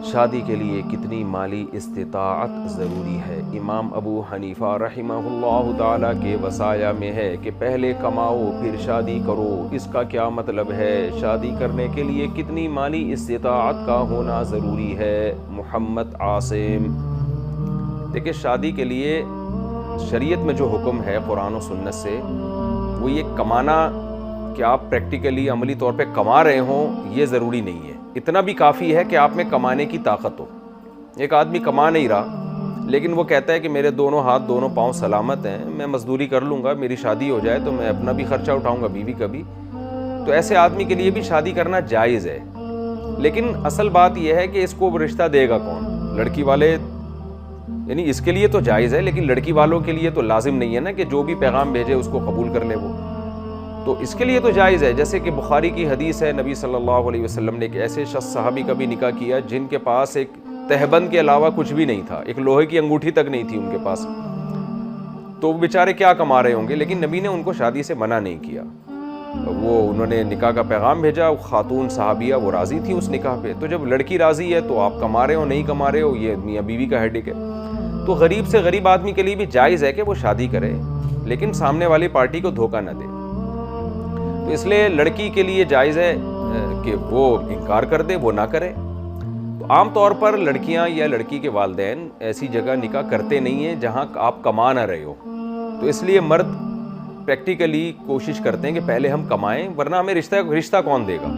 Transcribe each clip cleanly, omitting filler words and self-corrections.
شادی کے لیے کتنی مالی استطاعت ضروری ہے؟ امام ابو حنیفہ رحمہ اللہ تعالیٰ کے وصایا میں ہے کہ پہلے کماؤ پھر شادی کرو۔ اس کا کیا مطلب ہے؟ شادی کرنے کے لیے کتنی مالی استطاعت کا ہونا ضروری ہے؟ محمد عاصم۔ دیکھیں، شادی کے لیے شریعت میں جو حکم ہے قرآن و سنت سے، وہ یہ کمانا کہ آپ پریکٹیکلی عملی طور پہ کما رہے ہوں، یہ ضروری نہیں ہے۔ اتنا بھی کافی ہے کہ آپ میں کمانے کی طاقت ہو۔ ایک آدمی کما نہیں رہا لیکن وہ کہتا ہے کہ میرے دونوں ہاتھ دونوں پاؤں سلامت ہیں، میں مزدوری کر لوں گا، میری شادی ہو جائے تو میں اپنا بھی خرچہ اٹھاؤں گا، بیوی کا بھی، تو ایسے آدمی کے لیے بھی شادی کرنا جائز ہے۔ لیکن اصل بات یہ ہے کہ اس کو رشتہ دے گا کون؟ لڑکی والے، یعنی اس کے لیے تو جائز ہے لیکن لڑکی والوں کے لیے تو لازم نہیں ہے نا کہ جو بھی پیغام بھیجے اس کو قبول کر لے وہ۔ تو اس کے لیے تو جائز ہے، جیسے کہ بخاری کی حدیث ہے، نبی صلی اللہ علیہ وسلم نے ایک ایسے شخص صحابی کا بھی نکاح کیا جن کے پاس ایک تہبند کے علاوہ کچھ بھی نہیں تھا، ایک لوہے کی انگوٹھی تک نہیں تھی ان کے پاس، تو وہ بیچارے کیا کما رہے ہوں گے، لیکن نبی نے ان کو شادی سے منع نہیں کیا۔ انہوں نے نکاح کا پیغام بھیجا، خاتون صحابیہ وہ راضی تھی اس نکاح پہ۔ تو جب لڑکی راضی ہے تو آپ کما رہے ہو نہیں کما رہے ہو، یہ میاں بیوی کا ہیڈک ہے۔ تو غریب سے غریب آدمی کے لیے بھی جائز ہے کہ وہ شادی کرے لیکن سامنے والی پارٹی کو دھوکہ نہ دے۔ تو اس لیے لڑکی کے لیے جائز ہے کہ وہ انکار کر دے، وہ نہ کرے۔ تو عام طور پر لڑکیاں یا لڑکی کے والدین ایسی جگہ نکاح کرتے نہیں ہیں جہاں آپ کما نہ رہے ہو، تو اس لیے مرد پریکٹیکلی کوشش کرتے ہیں کہ پہلے ہم کمائیں، ورنہ ہمیں رشتہ کون دے گا،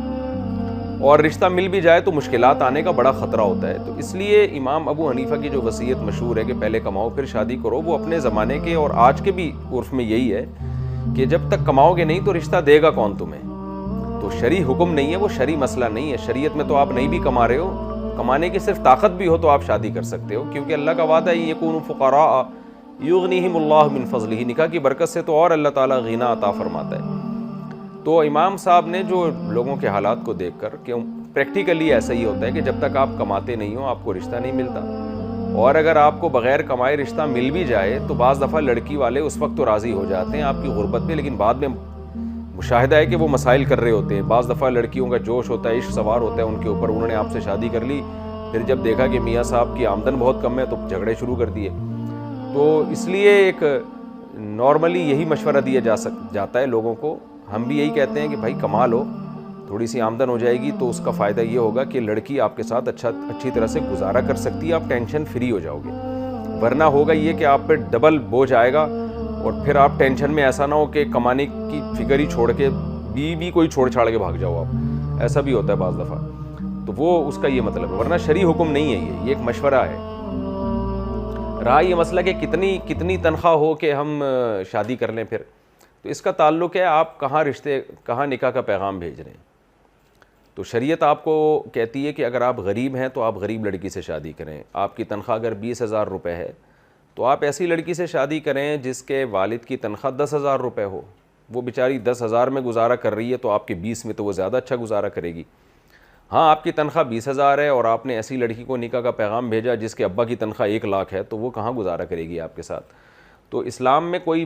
اور رشتہ مل بھی جائے تو مشکلات آنے کا بڑا خطرہ ہوتا ہے۔ تو اس لیے امام ابو حنیفہ کی جو وصیت مشہور ہے کہ پہلے کماؤ پھر شادی کرو، وہ اپنے زمانے کے اور آج کے بھی عرف میں یہی ہے کہ جب تک کماؤ گے نہیں تو رشتہ دے گا کون تمہیں؟ تو شرعی حکم نہیں ہے، وہ شرعی مسئلہ نہیں ہے۔ شریعت میں تو آپ نہیں بھی کما رہے ہو، کمانے کی صرف طاقت بھی ہو تو آپ شادی کر سکتے ہو، کیونکہ اللہ کا وعدہ ہے یکونوا فقراء یغنیہم اللہ من فضلہ، نکاح کی برکت سے تو اور اللہ تعالیٰ غنا عطا فرماتا ہے۔ تو امام صاحب نے جو لوگوں کے حالات کو دیکھ کر کہ پریکٹیکلی ایسا ہی ہوتا ہے کہ جب تک آپ کماتے نہیں ہو آپ کو رشتہ نہیں ملتا، اور اگر آپ کو بغیر کمائے رشتہ مل بھی جائے تو بعض دفعہ لڑکی والے اس وقت تو راضی ہو جاتے ہیں آپ کی غربت پہ، لیکن بعد میں مشاہدہ ہے کہ وہ مسائل کر رہے ہوتے ہیں۔ بعض دفعہ لڑکیوں کا جوش ہوتا ہے، عشق سوار ہوتا ہے ان کے اوپر، انہوں نے آپ سے شادی کر لی، پھر جب دیکھا کہ میاں صاحب کی آمدن بہت کم ہے تو جھگڑے شروع کر دیے۔ تو اس لیے ایک نارملی یہی مشورہ دیا جاتا ہے لوگوں کو، ہم بھی یہی کہتے ہیں کہ بھائی کما لو، تھوڑی سی آمدن ہو جائے گی تو اس کا فائدہ یہ ہوگا کہ لڑکی آپ کے ساتھ اچھی طرح سے گزارا کر سکتی ہے، آپ ٹینشن فری ہو جاؤ گے۔ ورنہ ہوگا یہ کہ آپ پہ ڈبل بوجھ آئے گا، اور پھر آپ ٹینشن میں ایسا نہ ہو کہ کمانے کی فکر ہی چھوڑ کے بھی کوئی چھوڑ چھاڑ کے بھاگ جاؤ آپ، ایسا بھی ہوتا ہے بعض دفعہ۔ تو وہ اس کا یہ مطلب ہے، ورنہ شرعی حکم نہیں ہے یہ ایک مشورہ ہے۔ رہا یہ مسئلہ کہ کتنی تنخواہ ہو کہ ہم شادی کر لیں، پھر تو اس کا تعلق ہے آپ کہاں نکاح کا پیغام بھیج رہے ہیں۔ تو شریعت آپ کو کہتی ہے کہ اگر آپ غریب ہیں تو آپ غریب لڑکی سے شادی کریں۔ آپ کی تنخواہ اگر 20,000 روپے ہے تو آپ ایسی لڑکی سے شادی کریں جس کے والد کی تنخواہ 10,000 روپے ہو۔ وہ بیچاری 10,000 میں گزارا کر رہی ہے تو آپ کے 20 میں تو وہ زیادہ اچھا گزارا کرے گی۔ ہاں، آپ کی تنخواہ 20,000 ہے اور آپ نے ایسی لڑکی کو نکاح کا پیغام بھیجا جس کے ابا کی تنخواہ 1,00,000 ہے، تو وہ کہاں گزارا کرے گی آپ کے ساتھ؟ تو اسلام میں کوئی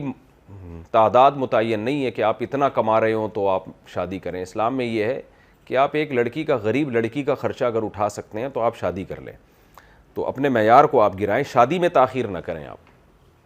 تعداد متعین نہیں ہے کہ آپ اتنا کما رہے ہوں تو آپ شادی کریں۔ اسلام میں یہ ہے کہ آپ ایک غریب لڑکی کا خرچہ اگر اٹھا سکتے ہیں تو آپ شادی کر لیں۔ تو اپنے معیار کو آپ گرائیں، شادی میں تاخیر نہ کریں آپ۔